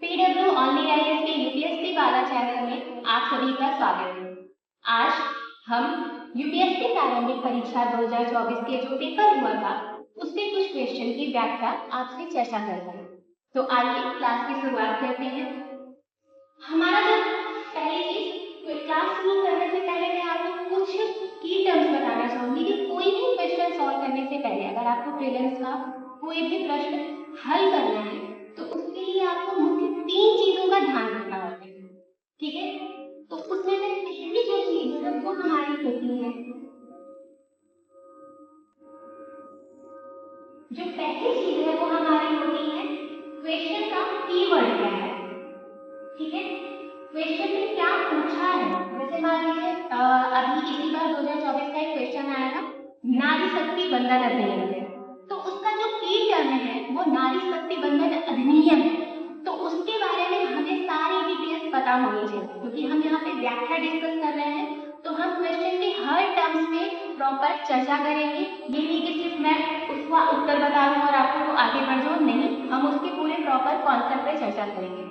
PW only Riders के UPSC वाला channel में आप सभी का स्वागत है। आज हम यूपीएससी प्रारंभिक परीक्षा 2024 के जो पेपर हुआ था उसके कुछ क्वेश्चन की व्याख्या आपसे चर्चा करते हैं। तो आइए क्लास की शुरुआत करते हैं। हमारा जो पहली चीज क्लास शुरू करने से पहले मैं आपको कुछ की टर्म्स बताना चाहूंगी कि कोई भी क्वेश्चन सॉल्व करने से पहले अगर आपको प्रीलिम्स का कोई भी प्रश्न हल करना है तो उसके लिए आपको मुख्य 3 चीजों का ध्यान रखना होता है। ठीक है, तो उसमें से पहली जो चीज है वो हमारी होती है, जो पहली चीज है वो हमारी होती है क्वेश्चन का कीवर्ड क्या है। ठीक है, क्वेश्चन में क्या पूछा है। जैसे मान लीजिए अभी इसी बार 2024 का एक क्वेश्चन आया था, नारी शक्ति बंधन अधिनियम है, तो उसका जो की टर्म है वो नारी शक्ति बंधन अधिनियम है। तो उसके बारे में हमें सारी डिटेल्स पता होनी चाहिए, क्योंकि हम यहाँ पे व्याख्या डिस्कस कर रहे हैं तो हम क्वेश्चन के हर टर्म्स पे प्रॉपर चर्चा करेंगे। ये नहीं कि सिर्फ मैं उसका उत्तर बता दूं और आपको आगे बढ़ जाओ, नहीं, हम उसके पूरे प्रॉपर कॉन्सेप्ट पे चर्चा करेंगे।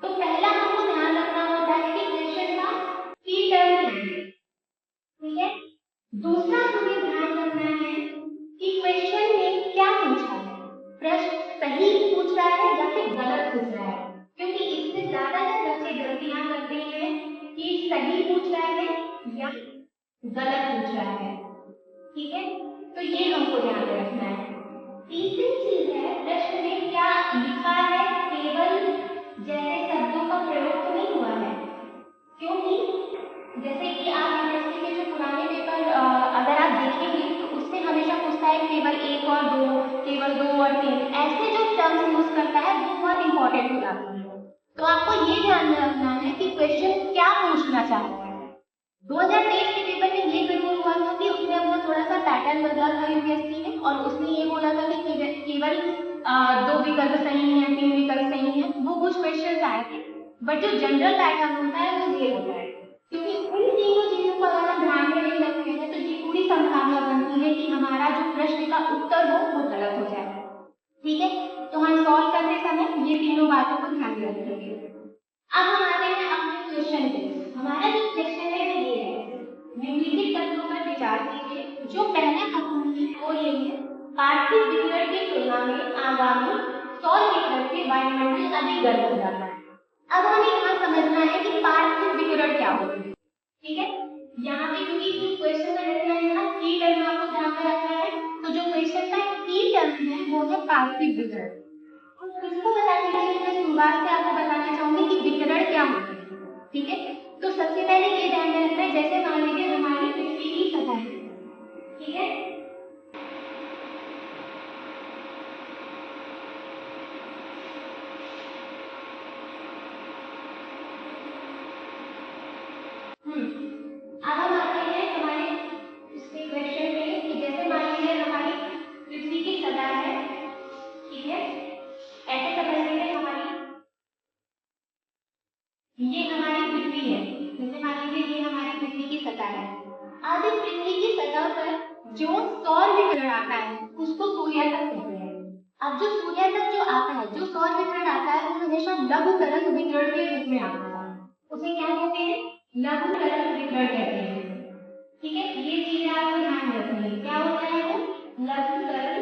तो पहला हमको ध्यान रखना होता है कि क्वेश्चन का की टर्म क्या है। ठीक है, दूसरा हमें ध्यान रखना है कि क्वेश्चन में क्या पूछा है, प्रश्न सही पूछ रहा है या फिर गलत पूछ रहा है, क्योंकि इससे ज्यादातर बच्चे गलतियां करते हैं कि सही पूछ रहा है या गलत पूछ रहा है। ठीक है, तो ये हमको ध्यान में रखना है। तीसरी चीज है प्रश्न में क्या लिखा है, केवल जैसे शब्दों का प्रयोग तो नहीं हुआ है, क्योंकि जैसे कि आप यूनिवर्सिटी के जो पुराने पेपर अगर आप देखेंगे तो उससे हमेशा पूछता है केवल 1 और 2, केवल 2 और 3, ऐसे जो टर्म्स यूज करता है वो बहुत इंपॉर्टेंट हो जाती है। तो आपको ये ध्यान में रखना है कि क्वेश्चन क्या पूछना चाहता है। 2023 के पेपर में ये जरूर हुआ था कि उसने वो थोड़ा सा पैटर्न बदला था यूपीएससी ने, और उसने ये बोला था कि केवल 2 विकल्प सही हैं, 3 विकल्प सही हैं, वो कुछ क्वेश्चन आए थे। बट जो जनरल पैटर्न होता है वो ये होता है, क्योंकि उन तीनों चीजों को अगर हम ध्यान में नहीं रखते हैं तो ये पूरी संभावना बनती है कि हमारा जो प्रश्न का उत्तर हो वो गलत हो जाए। ठीक है, तो हम सॉल्व करते समय ये तीनों बातों को ध्यान में रखेंगे। अब हम आते हैं अपने क्वेश्चन पे। हमारा जो क्वेश्चन है वो ये है, निम्नलिखित तत्वों पर विचार कीजिए। जो पहला तत्व है वो ये है, पार्थिव विकिरण की तुलना में आगामी सौर विकिरण से वायुमंडल अधिक गर्म हो जाता है। अब हमें यहाँ समझना है कि पार्थिव विकिरण क्या होता है। ठीक है, यहाँ पे क्योंकि जो क्वेश्चन का हेडलाइन था की टर्म आपको ध्यान में रखना है, तो जो क्वेश्चन का की टर्म है वो है पार्थिव विकिरण। किसको बताने के लिए मैं शुरुआत से आपको बताना चाहूंगी कि विकिरण क्या होता है। ठीक है, तो सबसे पहले ये ध्यान में रखना है, जैसे मान लीजिए हमारी पृथ्वी की सतह है। ठीक है, अब हम आते हैं हमारे इसके क्वेश्चन में कि जैसे मान लीजिए हमारी पृथ्वी की सतह है। ठीक है, ऐसे समझ लीजिए ये हमारी पृथ्वी है। जैसे मान लीजिए ये हमारी पृथ्वी की सतह है। अब इस पृथ्वी की सतह पर जो सौर विकिरण आता है उसको सूर्यातक कहते हैं। अब जो सूर्यातक जो आता है, जो सौर विकिरण आता है वो हमेशा लघु तरंग विकिरण के रूप में आता है। उसे क्या कहते हैं, लघु तरंग विकिरण कहते हैं। ठीक है, ये चीजें आपको ध्यान में रखनी है, क्या होता है वो, लघु तरंग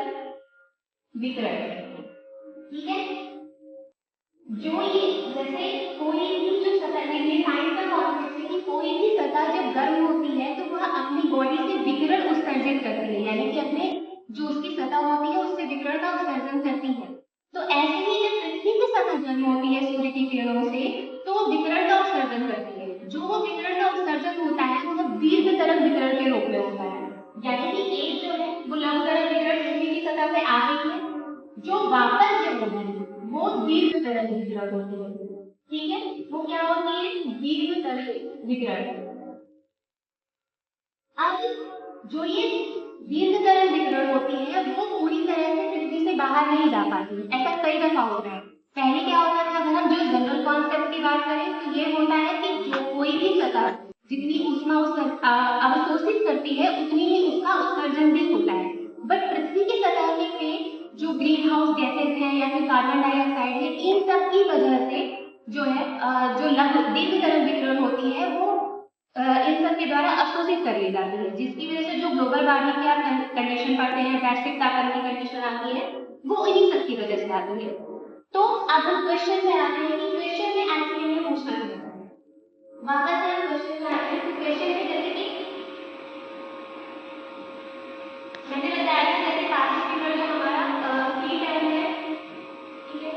विकिरण। ठीक है, जो ये जैसे कोई भी जो सतह है, ये साइंस का कॉन्सेप्ट है कि कोई भी सतह जब गर्म होती है तो वह अपनी बॉडी से विकिरण उत्सर्जित करती है, यानी कि अपने जो उसकी सतह होती है उससे विकिरण का उत्सर्जन करती है। तो ऐसे ही जब पृथ्वी की सतह गर्म होती है सूर्य की किरणों से तो वो विकिरण का उत्सर्जन करती है। जो वो विकिरण का उत्सर्जन होता है वो दीर्घ तरंग विकिरण के रूप में होता है, यानी कि एक जो है वो लघु तरंग विकिरण पृथ्वी की सतह पे आ गई है, जो वापस जब होगी वो दीर्घ तरंग विकिरण होती है। ठीक है, वो क्या होती है, दीर्घ तरंग विकिरण। अब जो ये दीर्घ तरंग विकिरण होती है वो पूरी तरह से पृथ्वी से बाहर नहीं जा पाती, ऐसा कई दफा होता है। पहले क्या होता था, अगर हम जो जनरल कॉन्सेप्ट की बात करें तो ये होता है कि जो कोई भी सतह जितनी ऊष्मा अवशोषित करती है उतनी ही उसका उत्सर्जन भी होता है। बट पृथ्वी की सतह पे जो ग्रीन हाउस गैसेस हैं या फिर कार्बन डाइऑक्साइड है, इन सब की वजह से जो है जो लघु दीर्घ तरंग विकिरण होती है वो इन सब के द्वारा अवशोषित कर ली जाती है, जिसकी वजह से जो ग्लोबल वार्मिंग की आप कंडीशन पढ़ते हैं, वैश्विक तापमान की कंडीशन आती है, वो इन्हीं सब की वजह से आती है। तो अब हम क्वेश्चन में आते हैं कि क्वेश्चन में एक्चुअली में पूछना क्या है। वापस से हम क्वेश्चन में आते हैं। क्वेश्चन में जैसे कि मैंने बताया था, जैसे पार्टिसिपेटर जो हमारा फ्री टाइम है, ठीक है,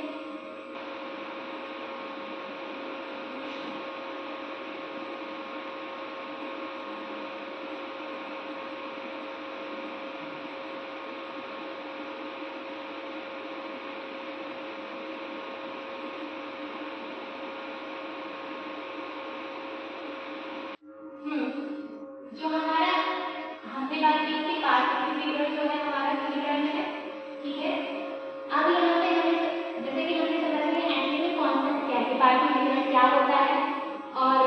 जो हमारा हमने बात की थी पार्टिसिपेटर जो है हमारा फ्री टाइम है, ठीक है। अब यहाँ पे हमें जैसे कि हमने समझ लिया एक्चुअली में कॉन्सेप्ट क्या है, पार्टिसिपेटर क्या होता है, और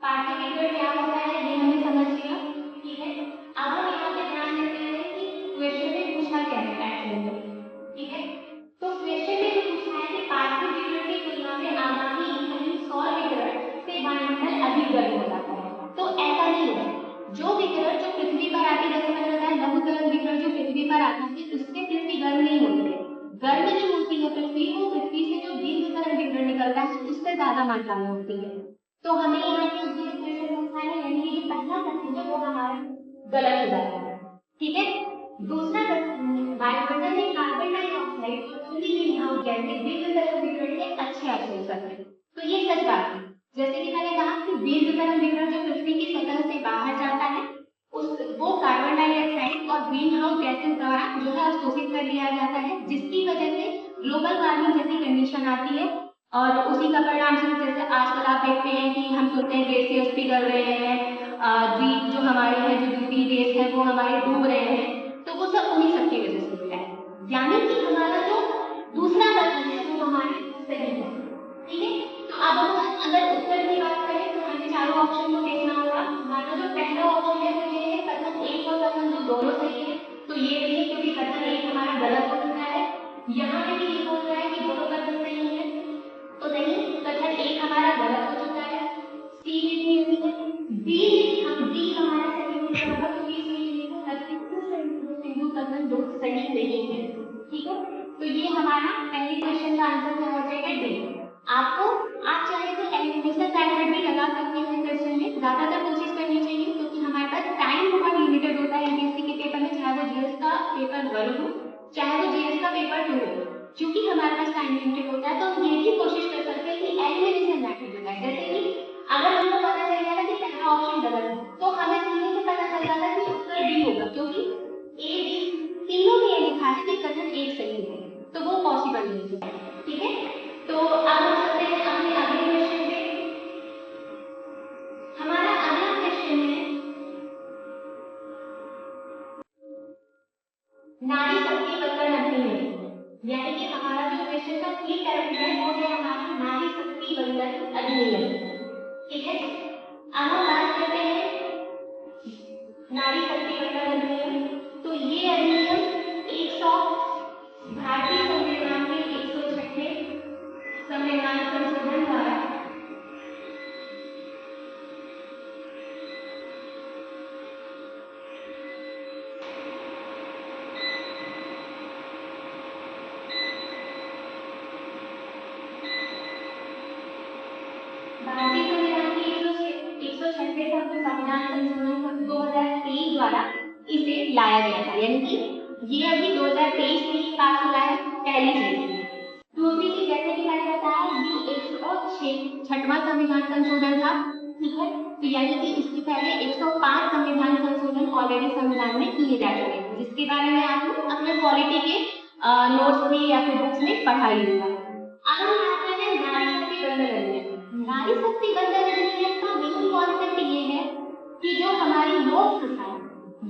पार्टिसिपेटर क्या होता है ये हमने समझ लिया, ठीक है। अब हम यहाँ पे ध्यान देते हैं कि क्वेश्चन में पूछा क्या है एक्चुअली में, ठीक है। तो क्वेश्चन में जो पूछा है कि पार्टिसिपेटर की तुलना में आगामी इनकमिंग सौर विकिरण से वायुमंडल अधिक गर्म हो जाता है। तो ऐसा नहीं है, जो विकिरण जो पृथ्वी पर आके, जैसे मैंने बताया लघु तरंग विकिरण जो पृथ्वी पर आता है उससे पृथ्वी गर्म नहीं होती है। गर्म जो होती है पृथ्वी, वो पृथ्वी से जो दीर्घ तरंग विकिरण निकलता है उससे ज्यादा मात्रा में होती है। तो हमें यहाँ पे ये क्वेश्चन पूछा है, यानी कि जो पहला कथन है वो हमारा गलत हो जाता है, ठीक है। दूसरा कथन, वायुमंडल में कार्बन डाइऑक्साइड और अन्य ग्रीन हाउस गैसें दीर्घ तरंग विकिरण के अच्छे अवशोषक हैं। तो ये सच बात है। जैसे कि मैंने कहा कि दीर्घ तरंग विकिरण जो पृथ्वी की सतह से बाहर जाता है उस वो कार्बन डाइऑक्साइड और ग्रीन हाउस गैसेस द्वारा जो है अवशोषित कर लिया जाता है, जिसकी वजह से ग्लोबल वार्मिंग जैसी कंडीशन आती है। और उसी का परिणाम स्वरूप जैसे आजकल आप देखते हैं कि हम सुनते हैं ग्लेशियर्स पिघल रहे हैं, द्वीप जो हमारे हैं, जो द्वीपीय देश है वो हमारे डूब रहे हैं, तो वो सब उन्हीं सब की वजह से हुआ है। यानी कि हमारा जो दूसरा कथन है वो हमारे सही है, ठीक है। तो अब हम अगर उत्तर की बात करें तो हमें चारों ऑप्शन को देखना होगा। हमारा जो पहला ऑप्शन है वो ये है, कथन एक और कथन दो दोनों सही है। तो ये नहीं, क्योंकि कथन एक हमारा गलत हो चुका है। यहाँ पे भी ये बोल रहा है कि दोनों कथन सही है, तो नहीं, कथन एक हमारा गलत हो चुका है। सी में भी यही है। बी में हम डी हमारा सही हो जाएगा, क्योंकि इसमें ये लिखा है कि सिंधु कथन दो सही नहीं है, ठीक है। तो ये हमारा पहले क्वेश्चन का आंसर क्या हो जाएगा, डी। आपको आप चाहे तो एलिमिनेशन मेथड भी लगा सकते हैं क्वेश्चन में, ज्यादातर कोशिश करनी चाहिए, क्योंकि हमारे पास टाइम बहुत लिमिटेड होता है यूपीएससी के पेपर में, चाहे वो जीएस का पेपर 1 हो चाहे वो जीएस का पेपर 2 हो। क्योंकि हमारे पास टाइम लिमिटेड होता है तो हम ये भी कोशिश कर सकते हैं कि एलिमिनेशन मेथड लगाएं। जैसे कि अगर हमको पता चल गया कि पहला ऑप्शन गलत है तो हमें सीधे से पता चल जाता है कि उत्तर बी होगा, क्योंकि ए बी तीनों में ये लिखा है कि कथन एक सही है, तो वो पॉसिबल नहीं है, ठीक है। तो अब हम चलते हैं अपने अगले क्वेश्चन पे। हमारा अगला क्वेश्चन है नारी शक्ति वंदन अधिनियम, यानी कि हमारा जो क्वेश्चन का की टर्म है वो है हमारा नारी शक्ति वंदन अधिनियम, ठीक है। अब हम बात करते हैं नारी शक्ति वंदन अधिनियम। तो ये अधिनियम 100 भारतीय संविधान के 106वें संविधान संशोधन द्वारा भारतीय संविधान के 106वें संविधान संशोधन 2023 द्वारा इसे लाया गया था, यानी कि ये अभी 2023 में ही पास हुआ है, पहली चीज। दूसरी चीज, जैसे कि मैंने बताया ये 106वां संविधान संशोधन था, ठीक है। तो यानी कि इसके पहले 105 संविधान संशोधन ऑलरेडी संविधान में किए जा चुके हैं, जिसके बारे में आप लोग अपने पॉलिटी के नोट्स में या फिर बुक्स में पढ़ा ही होगा। अब हम आते हैं नारी शक्ति वंदन अधिनियम। नारी शक्ति वंदन अधिनियम का मेन कॉन्सेप्ट ये है कि जो हमारी लोकसभा है,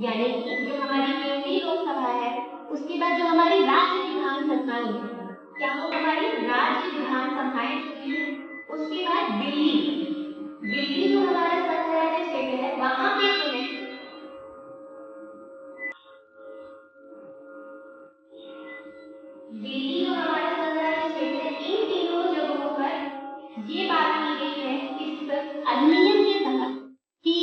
यानी कि जो हमारी केंद्रीय लोकसभा है, उसके बाद जो हमारी राज्य विधानसभाएं हैं, क्या वो हमारी राज्य विधानसभाएं जो है, उसके बाद दिल्ली, दिल्ली जो हमारा सबसे राज्य स्टेट है, वहां पे जो है दिल्ली जो हमारा संघराज्य क्षेत्र है, इन तीनों जगहों पर ये बात की गई है इस अधिनियम के तहत कि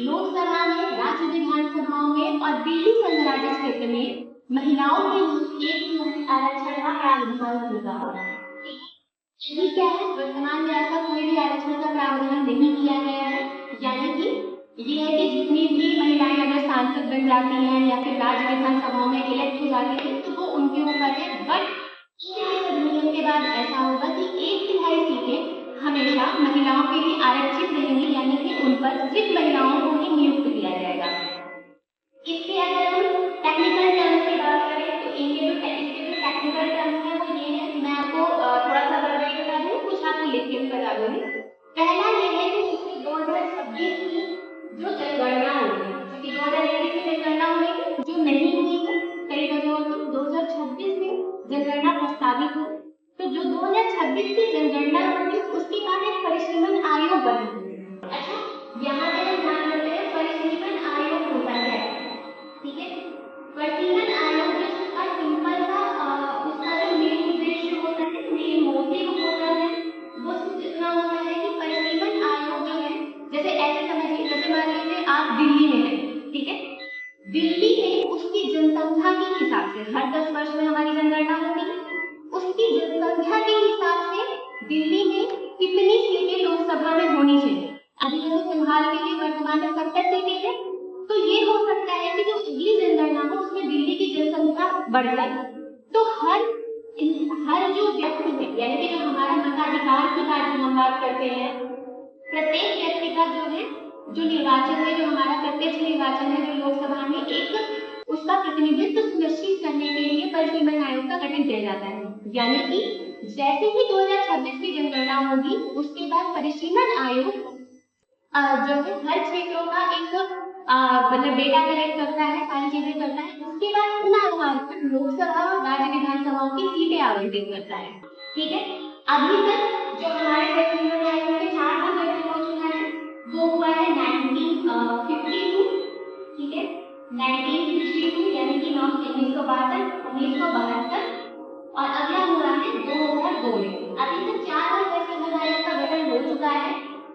लोकसभा में, राज्य विधानसभाओं में और दिल्ली संघराज्य क्षेत्र में महिलाओं के लिए एक आरक्षण का प्रावधान होगा। ये क्या है, वर्तमान में ऐसा कोई भी आरक्षण का प्रावधान नहीं किया गया है, यानी कि ये है कि जितनी भी महिलाएं अगर सांसद बन जाती हैं या फिर राज्य विधानसभाओं में इलेक्ट हो जाती हैं तो वो उनके ऊपर है। बट इस अधिनियम के बाद ऐसा होगा कि 1/3 सीटें हमेशा महिलाओं के लिए आरक्षित रहेंगी, यानी कि उन पर सिर्फ महिलाओं को ही नियुक्त किया जाएगा। इसके अगर हम टेक्निकल टर्म्स की बात करें तो इसके जो टेक्निकल टर्म्स हैं वो ये है कि मैं आपको थोड़ा सा वर्ड बता दूं, कुछ आपको लिख के बता दूंगी। पहला ये है कि इसमें 2026 की जो जनगणना होगी, क्योंकि 2021 में जनगणना हुई जो नहीं हुई है कई वजहों से, 2026 में जनगणना प्रस्तावित हो, तो जो 2026 की जनगणना होगी उसके बाद एक परिसीमन आयोग बनेगा। अच्छा, यहाँ पे हम ध्यान रखते हैं परिसीमन आयोग होता है, ठीक है। परिसीमन आयोग जिसका सिंपल सा उसका जो मेन उद्देश्य होता है, मेन मोटिव होता है, वो सिर्फ इतना होता है कि परिसीमन आयोग जो है, जैसे ऐसे समझिए, जैसे मान लीजिए आप दिल्ली में हैं, ठीक है। दिल्ली में उसकी जनसंख्या के हिसाब से हर 10 वर्ष में हमारी जनगणना होती है, उसकी जनसंख्या के हिसाब से दिल्ली में कितनी सीटें लोकसभा में होनी चाहिए। अभी जैसे फिलहाल के लिए वर्तमान में 70 सीटें हैं, तो ये हो सकता है कि जो अगली जनगणना हो उसमें दिल्ली की जनसंख्या बढ़ जाए, तो हर जो व्यक्ति है, यानी कि जो हमारा मताधिकार की बात जो हम बात करते हैं, प्रत्येक व्यक्ति का जो है, जो निर्वाचन है, जो हमारा प्रत्यक्ष निर्वाचन है, जो लोकसभा में एक उसका प्रतिनिधित्व सुनिश्चित करने के लिए परिसीमन आयोग का गठन किया जाता है। यानी कि जैसे ही 2026 की जनगणना होगी उसके बाद परिसीमन आयोग जो है हर क्षेत्रों का एक मतलब डेटा कलेक्ट करता है, सारी चीजें करता है, उसके बाद उन आधार पर लोकसभा और राज्य विधानसभाओं की सीटें आवंटित करता है, ठीक है। अभी तक जो हमारे परिसीमन आयोग के 4 बार गठन हो चुका है वो हुआ है 1952, ठीक है, 1962 यानी कि 1962, 1972 और अगला हुआ है 2002 में। अभी तक 4 बार परिसीमन आयोग का गठन हो चुका है।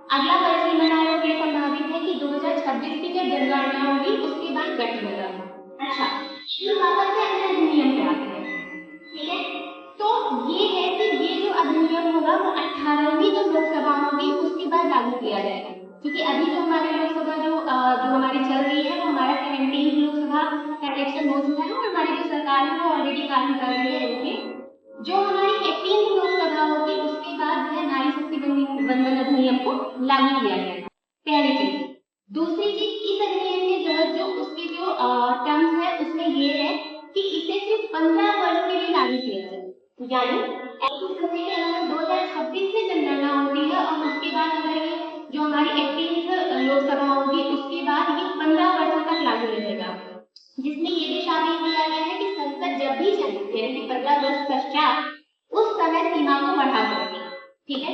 अगला परिसीमन आयोग ये संभावित है कि 2026 की जब जनगणना होगी उसके बाद गठन होगा। अच्छा, वापस से अपने अधिनियम पे आते हैं, ठीक है। तो ये है कि ये जो अधिनियम होगा वो 18वीं जो लोकसभा होगी उसके बाद लागू किया जाएगा, क्योंकि अभी जो हमारी लोकसभा जो हमारी चल रही है वो हमारा 17वीं लोकसभा का इलेक्शन हो चुका है और हमारी जो सरकार है वो ऑलरेडी काम कर रही है उसमें। जो हमारी 18वीं लोकसभा होगी उसके बाद जो है नारी शक्ति बंधन अधिनियम को लागू किया जाएगा, पहली चीज। दूसरी चीज, इस अधिनियम के तहत जो उसके जो टर्म्स है उसमें ये है कि इसे सिर्फ 15 वर्ष के लिए लागू किया जाए, यानी अगर 2026 में जनगणना होती है और उसके बाद अगर ये जो हमारी 18वीं लोकसभा होगी उसके बाद ये 15 वर्षों तक लागू रहेगा, जिसमें ये भी शामिल किया गया है कि संसद जब भी चाहे, यानी कि 15 वर्ष पश्चात उस समय सीमा को बढ़ा सकती है, ठीक है।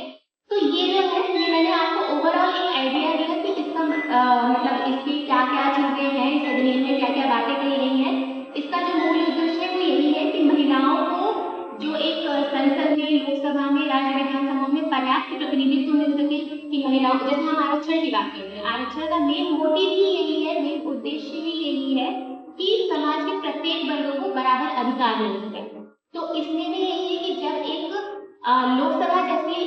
तो ये जो है ये मैंने आपको ओवरऑल एक आइडिया दिया कि इसका मतलब इसकी क्या क्या चीजें हैं, इस अधिनियम में क्या क्या बातें कही गई हैं। इसका जो मूल उद्देश्य है वो यही है कि महिलाओं को जो एक संसद में, लोकसभा में, राज्य विधानसभा में पर्याप्त प्रतिनिधित्व मिल सके, कि महिलाओं, जैसे हम आरक्षण की बात करते हैं, आरक्षण का मेन मोटिव ही यही है, मेन उद्देश्य ही यही है कि समाज के प्रत्येक वर्गों को बराबर अधिकार मिल सके। तो इसमें भी यही है कि जब एक लोकसभा जैसी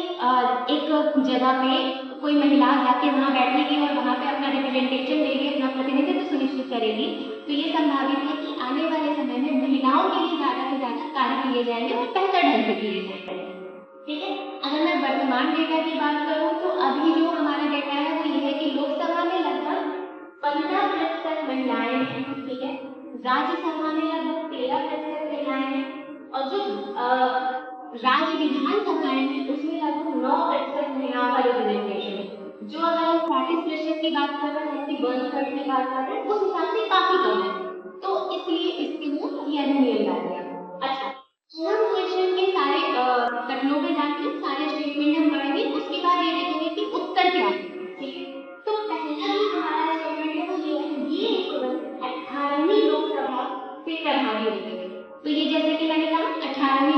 एक जगह पे कोई महिला जाके वहां बैठेगी और वहां पे अपना रिप्रेजेंटेशन देगी, अपना प्रतिनिधित्व सुनिश्चित करेगी, तो ये संभावित है कि आने वाले समय में महिलाओं के लिए ज्यादा से ज्यादा कार्य किए जाएंगे और बेहतर ढंग से किए जाएंगे, ठीक है। अगर मैं वर्तमान डेटा की बात करूं तो अभी जो हमारा डेटा है वो ये है कि लोकसभा में लगभग 15% महिलाएं हैं, ठीक है, राज्यसभा में लगभग 13% महिलाएं हैं और जो राज्य विधानसभाएं हैं उसमें लगभग 9% महिलाओं का रिप्रेजेंटेशन है। जो अगर हम 40% की बात कर रहे हैं, 1/3 की बात कर रहे हैं, उस हिसाब से काफी कम है, तो इसलिए इसके लिए ये अधिनियम ला दिया। अच्छा, हम क्वेश्चन के सारे कथनों पे जाके सारे स्टेटमेंट हम पढ़ेंगे, उसके बाद ये देखेंगे कि उत्तर क्या है, ठीक है। तो पहला जो हमारा स्टेटमेंट है वो ये है, ये 18वीं लोकसभा से प्रभावी होगी। तो ये जैसे कि मैंने कहा 18वीं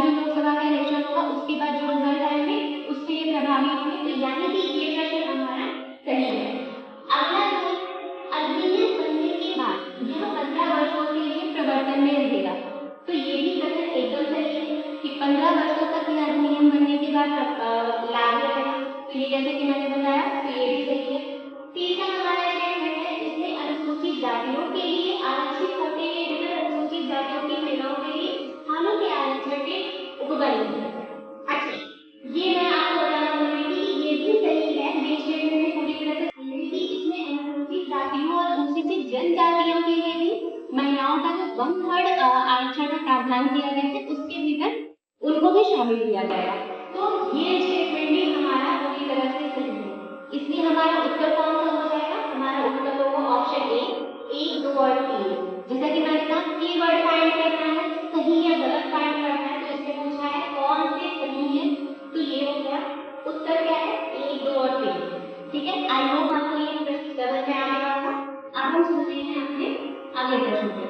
यानी कि ये प्रश्न हमारा सही है। अगला है, अधिनियम बनने के बाद यह 15 वर्षों के लिए प्रवर्तन में रहेगा। तो ये भी कथन एकदम सही है कि 15 वर्षों तक यह अधिनियम बनने के बाद लागू रहेगा। तो ये जैसे कि मैंने बताया, तो ये भी सही है। तीसरा हमारा स्टेटमेंट है, इसमें अनुसूचित जातियों के लिए आरक्षित कोटे के भीतर अनुसूचित जातियों की महिलाओं के लिए स्थानों के आरक्षण के उपबंध है। अच्छा, ये मैं आपको बताना भूल रही थी कि ये भी सही है, ये स्टेटमेंट में पूरी तरह से सही है कि इसमें अनुसूचित जातियों और अनुसूचित जनजातियों के लिए भी महिलाओं का जो 1/3 आरक्षण का प्रावधान किया गया है उसके भीतर उनको भी शामिल किया जाएगा। तो ये स्टेटमेंट भी हमारा पूरी तरह से सही है। इसलिए हमारा उत्तर कौन सा हो जाएगा? हमारा उत्तर होगा ऑप्शन ए, 1, 2 और 3। जैसा कि मैंने कहा, कीवर्ड फाइंड करना है, सही या गलत फाइंड करना है, तो इसमें पूछा है कौन से सही है, तो ये हो गया उत्तर क्या है? 1, 2 और 3। ठीक है, आई होप आपको ये प्रश्न समझ में आ गया होगा। अब हम सुनते हैं अपने अगले प्रश्न पे।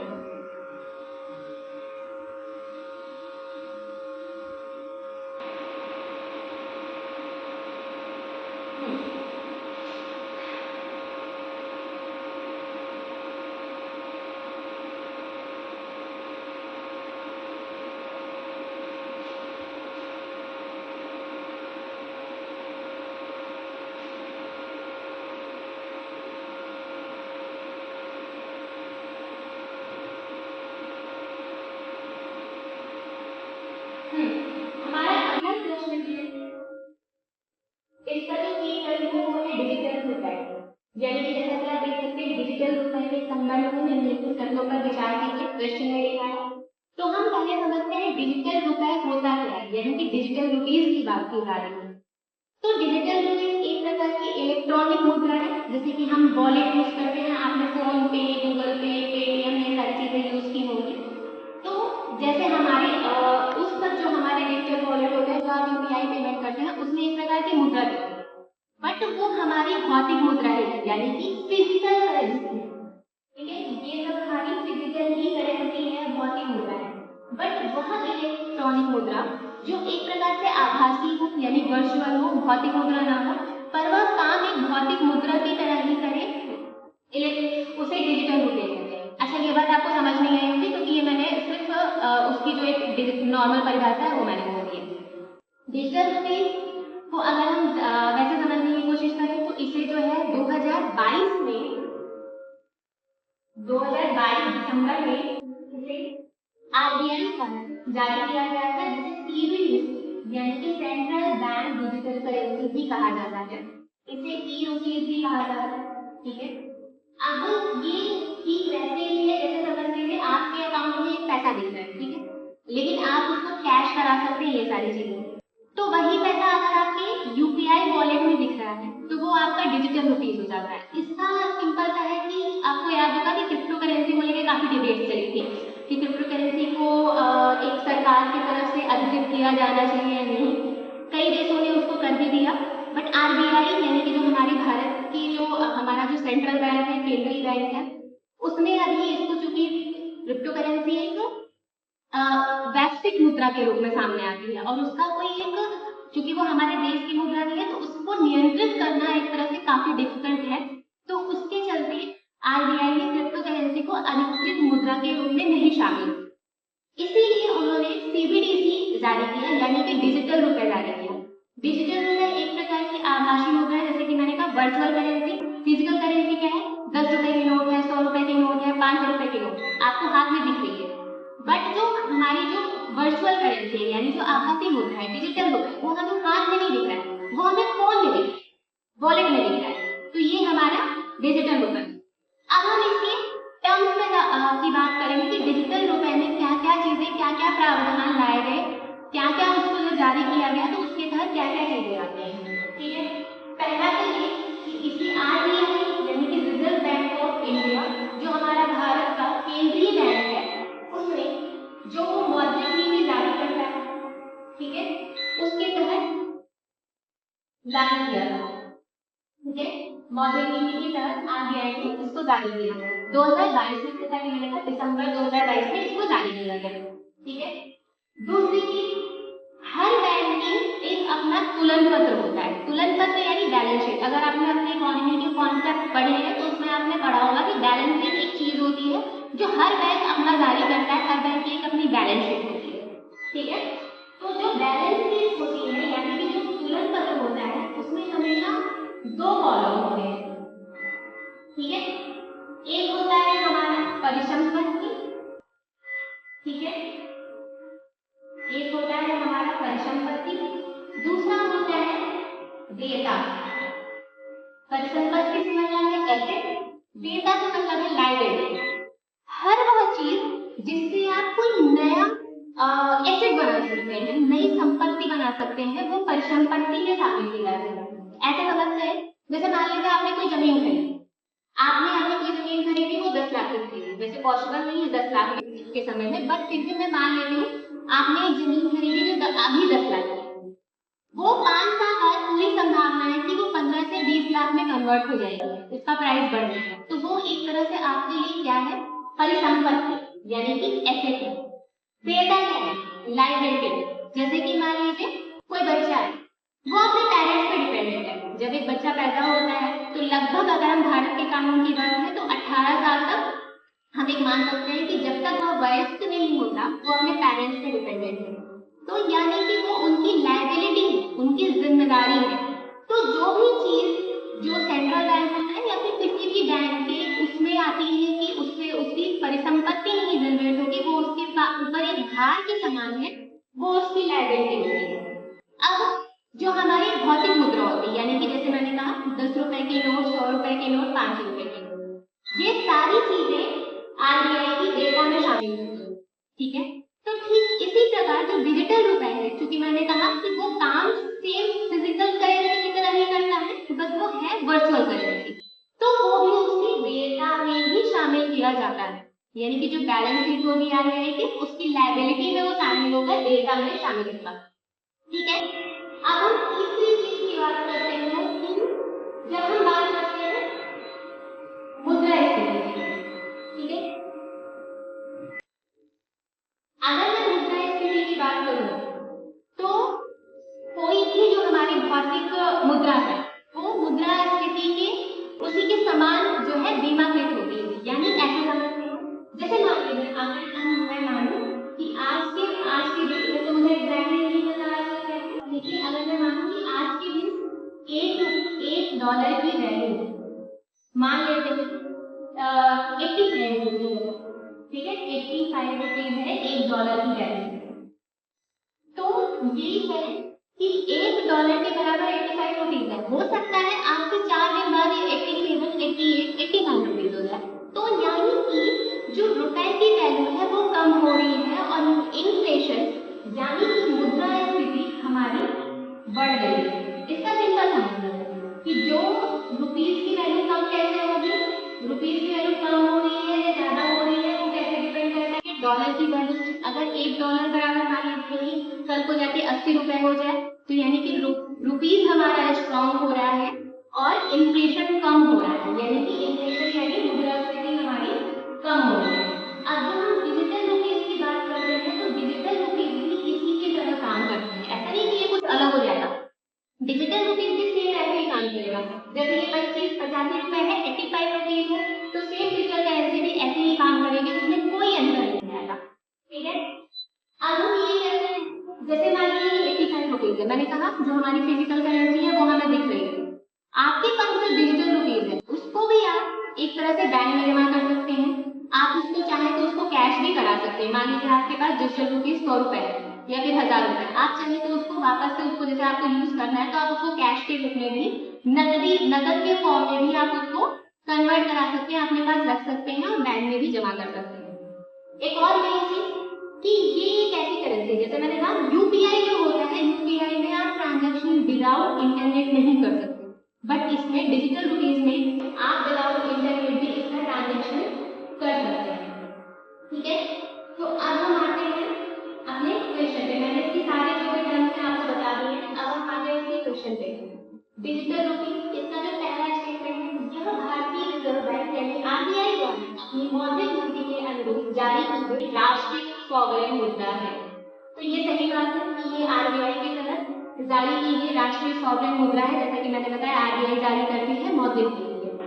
हमारा अगला प्रश्न है, इसका जो की है वो है डिजिटल रुपए। यानी कि जैसा कि आप देख सकते हैं, डिजिटल रुपए के संबंध में निम्नलिखित तथ्यों पर विचार कीजिए, क्वेश्चन में लिखा है। तो हम पहले समझते हैं डिजिटल रुपए होता क्या है, यानी कि डिजिटल रुपीस की बात की जा रही है। तो डिजिटल रुपीस एक प्रकार की इलेक्ट्रॉनिक मुद्रा है, जैसे कि हम वॉलेट यूज करते हैं, आपने फोन पे, गूगल पे, पेटीएम ये सारी चीजें यूज की होंगी। तो जैसे हमारे उस पर जो हमारे डिजिटल वॉलेट होते हैं, जो आप यूपीआई पेमेंट करते हैं, उसमें एक प्रकार की मुद्रा देते हैं, बट वो हमारी भौतिक मुद्रा है, यानी कि फिजिकल करेंसी। ठीक है, ये सब हमारी फिजिकल ही करेंसी है, भौतिक मुद्रा है। बट वह इलेक्ट्रॉनिक मुद्रा जो एक प्रकार से आभासी हो, यानी वर्चुअल हो, भौतिक मुद्रा ना हो, पर वह काम एक भौतिक मुद्रा की तरह ही करे, उसे डिजिटल रुपए कहते हैं। अच्छा, ये बात आपको समझ नहीं आई होगी, क्योंकि ये मैंने सिर्फ उसकी जो एक नॉर्मल परिभाषा है वो मैंने बोल दी है। डिजिटल रुपीस को अगर हम वैसे समझने की कोशिश करें, तो इसे जो है 2022 दिसंबर में इसे आरबीआई द्वारा जारी किया गया था, जिसे सीबीडीसी यानी कि सेंट्रल बैंक डिजिटल करेंसी भी कहा जाता है, इसे ई रुपीस भी कहा जाता है। ठीक है, अब ये ठीक वैसे ही है जैसे समझ लीजिए आपके अकाउंट में एक पैसा दिख रहा है, ठीक है, लेकिन आप उसको कैश करा सकते हैं, ये सारी चीजें। तो वही पैसा अगर आपके यूपीआई वॉलेट में दिख रहा है, तो वो आपका डिजिटल रुपीस हो जाता है। इसका सिंपल सा है कि आपको याद होगा कि क्रिप्टो करेंसी को लेकर काफी डिबेट चली थी कि क्रिप्टो करेंसी को एक सरकार की तरफ से अधिकृत किया जाना चाहिए या नहीं। कई देशों ने उसको कर भी दिया, बट आरबीआई यानी कि जो हमारे भारत की जो हमारा जो सेंट्रल बैंक है, केंद्रीय बैंक है, उसने अभी इसको, चूंकि क्रिप्टो करेंसी एक वैश्विक मुद्रा के रूप में सामने आती है और उसका कोई एक, चूंकि वो हमारे देश की मुद्रा नहीं है, तो उसको नियंत्रित करना एक तरह से काफी डिफिकल्ट है। तो उसके चलते आरबीआई ने क्रिप्टो करेंसी को अधिकृत मुद्रा के रूप में नहीं शामिल, इसीलिए उन्होंने सीबीडीसी जारी किया, यानी कि डिजिटल रुपए जारी किया। डिजिटल रुपए एक प्रकार की आभासी मुद्रा है, जैसे कि मैंने कहा वर्चुअल करेंसी। फिजिकल करेंसी क्या है? 10 रुपए की नोट है, 100 रुपए की नोट है, 500 रुपए की नोट आपको हाथ में दिख रही है। बट जो हमारी जो वर्चुअल करेंसी है, यानी जो आभासी मुद्रा है, डिजिटल रुपए, वो हमें हाथ में नहीं दिख रहा है, वो हमें फोन में दिख रहा है, वॉलेट में दिख रहा है। तो ये हमारा डिजिटल रुपए। अब हम इसके टर्म्स में की बात करेंगे कि डिजिटल रुपए में क्या क्या चीजें, क्या क्या प्रावधान लाए गए, क्या क्या उसको जो जारी किया गया, तो उसके तहत क्या क्या चीजें आती हैं। ठीक है, पहला तो ये कि इसी आरबीआई यानी कि रिजर्व बैंक ऑफ इंडिया, जो हमारा भारत का केंद्रीय बैंक है, उसमें जो मौद्रिक नीति जारी करता है, ठीक है, उसके तहत लागू किया था। ठीक है, मौद्रिक नीति के तहत आरबीआई ने इसको जारी किया 2022 में, जैसा कि मैंने कहा दिसंबर 2022 में इसको जारी किया गया। ठीक है, दूसरी चीज, हर बैंक की एक अपना तुलन पत्र होता है। तुलन पत्र यानी कॉन्सेप्ट पढ़े हैं तो उसमें आपने पढ़ा होगा कि बैलेंस शीट एक चीज होती है जो हर बैंक अपना जारी करता है, हर बैंक की एक अपनी बैलेंस शीट होती है, ठीक है। तो जो बैलेंस शीट होती है यानी कि जो तुलन पत्र होता है उसमें हमेशा दो कॉलम होते हैं, ठीक है। एक होता है हमारा परिसंपत्ति, ठीक है, एक होता है हमारा परिसंपत्ति, दूसरा होता है देयता। परिसंपत्ति से मतलब है एसेट, देयता से मतलब है लायबिलिटी। हर वह चीज जिससे आप कोई नया एसेट बना सकते हैं, नई संपत्ति बना सकते हैं, वो परिसंपत्ति में शामिल की जाती है। ऐसे समझते हैं, जैसे मान लीजिए आपने कोई जमीन खरीदी, आपने कोई जमीन खरीदी, वो 10 लाख की खरीदी, वैसे पॉसिबल नहीं है 10 लाख के समय में, बट फिर भी मैं मान लेती हूँ आपने एक जमीन खरीदी जो अभी 10 लाख की, वो 5 साल बाद पूरी संभावना है कि वो 15 से 20 लाख में कन्वर्ट हो जाएगी, उसका प्राइस बढ़ जाएगा। तो वो एक तरह से आपके लिए क्या है, परिसंपत्ति यानी कि एसेट है। देयता क्या है, लायबिलिटी। जैसे कि मान लीजिए कोई बच्चा है, वो अपने पेरेंट्स पे डिपेंडेंट है। जब एक बच्चा पैदा होता है तो लगभग अगर हम भारत के कानून की बात करें तो 18 साल तक हम एक मान सकते हैं कि जब तक वह वयस्क नहीं होता वो अपने पेरेंट्स पे डिपेंडेंट है। तो यानी कि वो उनकी लायबिलिटी है, उनकी जिम्मेदारी है। तो जो भी चीज जो सेंट्रल बैंक है या फिर किसी भी बैंक के उसमें आती है कि उससे उसकी परिसंपत्ति नहीं जनरेट होगी, वो उसके ऊपर एक भार के समान है, वो उसकी लायबिलिटी होती है। अब जो हमारी भौतिक मुद्रा होती है यानी कि जैसे मैंने कहा 10 रुपए के नोट, 100 रुपए के नोट, 5 रुपए के नोट, ये सारी चीजें आरबीआई की डेटा में शामिल होती है, ठीक है। तो ठीक इसी प्रकार जो डिजिटल रुपए है, क्योंकि मैंने कहा कि वो काम सेम फिजिकल करेंसी की तरह ही करता है, बस वो है वर्चुअल करेंसी, तो वो भी उसकी डेटा में ही शामिल किया जाता है। यानी कि जो बैलेंस शीट होगी आरबीआई की, उसकी लायबिलिटी में वो शामिल होगा, डेटा में शामिल होगा, ठीक है। अब हम तीसरी चीज की बात करते हैं कि जब हम बात करते हैं मुद्रास्फीति की, ठीक है। अगर मैं मुद्रास्फीति की बात करूं तो कोई भी जो हमारी भौतिक मुद्रा है वो मुद्रास्फीति के उसी के समान जो है बीमाकृत होती है। यानी ऐसे समझते हैं, जैसे मान लीजिए अगर मैं मानूं कि आज के दिन, वैसे मुझे एग्जैक्टली नहीं पता आज कैसे, लेकिन अगर मैं मानूं कि आज के दिन एक डॉलर की वैल्यू मान लेते हैं 85 रुपीज है, ठीक है, 85 रुपीज है एक डॉलर की वैल्यू। तो ये है कि एक डॉलर के बराबर 85 रुपीज है। हो सकता है आज से 4 दिन बाद ये 87, 88, 89 रुपीज हो जाए। तो यानी कि जो रुपए की वैल्यू है वो कम हो रही है और इन्फ्लेशन यानी कि मुद्रास्फीति हमारी बढ़ रही है। इसका सिंपल सा मतलब है कि जो रुपीज की वैल्यू कम कैसे होगी, रुपीज की वैल्यू कम हो रही है या ज्यादा हो रही है, वो कैसे डिपेंड करता है कि डॉलर की वैल्यू, अगर एक डॉलर बराबर मान लीजिए कल को जाके 80 रुपए हो जाए तो यानी कि रुपीज हमारा स्ट्रॉन्ग हो रहा है और इन्फ्लेशन कम हो रहा है, यानी कि इन्फ्लेशन यानी मुद्रास्फीति हमारी कम हो रही है। अब जब हम डिजिटल रुपीज की बात करते हैं तो डिजिटल रुपीज भी इसी की तरह काम करते हैं, ऐसा नहीं कि ये कुछ अलग हो जाएगा। डिजिटल रुपीज भी सेम ऐसे ही काम करेगा। जैसे ये 85 रुपए है, 85 रुपीज है, तो सेम डिजिटल करेंसी भी ऐसे ही काम करेगी, उसमें कोई अंतर नहीं आएगा, ठीक है। अब हम ये कहते हैं, जैसे मान लीजिए 85 रुपीज है, मैंने कहा जो हमारी फिजिकल करेंसी है वो हमें दिख रही है। आपके पास जो डिजिटल रुपीज है उसको भी आप एक तरह से बैंक में जमा कर सकते हैं। आप उसको चाहे तो उसको कैश भी करा सकते हैं। मान लीजिए आपके पास डिजिटल रुपीज 100 रुपए है या फिर 1000 रुपए, आप चाहे तो उसको वापस से उसको जैसे आपको यूज करना है तो आप उसको कैश के रूप में भी, नकद के फॉर्म में भी आप उसको कन्वर्ट करा सकते हैं, अपने पास रख सकते हैं और बैंक में भी जमा कर सकते हैं। एक और नई चीज कि ये एक ऐसी करेंसी, जैसे मैंने कहा यूपीआई जो होता है, यूपीआई में आप ट्रांजैक्शन विदाउट इंटरनेट नहीं कर सकते, बट इसमें डिजिटल रुपीज में आप विदाउट इंटरनेट भी इसका ट्रांजैक्शन कर सकते हैं, ठीक है। तो अब हम आते हैं अपने क्वेश्चन पे। मैंने इसकी सारे जो भी टर्म्स हैं आपको बता दिए हैं। अब हम आते हैं इसके क्वेश्चन पे। डिजिटल रुपीज, इसका जो पहला स्टेटमेंट है, यह भारतीय रिजर्व बैंक यानी आरबीआई द्वारा अपनी मौद्रिक नीति के अनुरूप जारी की गई राष्ट्रीय सॉवरेन मुद्रा है। तो ये सही बात है कि ये आरबीआई के तहत जारी की गई राष्ट्रीय सॉवरेन मुद्रा है। जैसा कि मैंने बताया आरबीआई जारी करती है मौद्रिक नीति।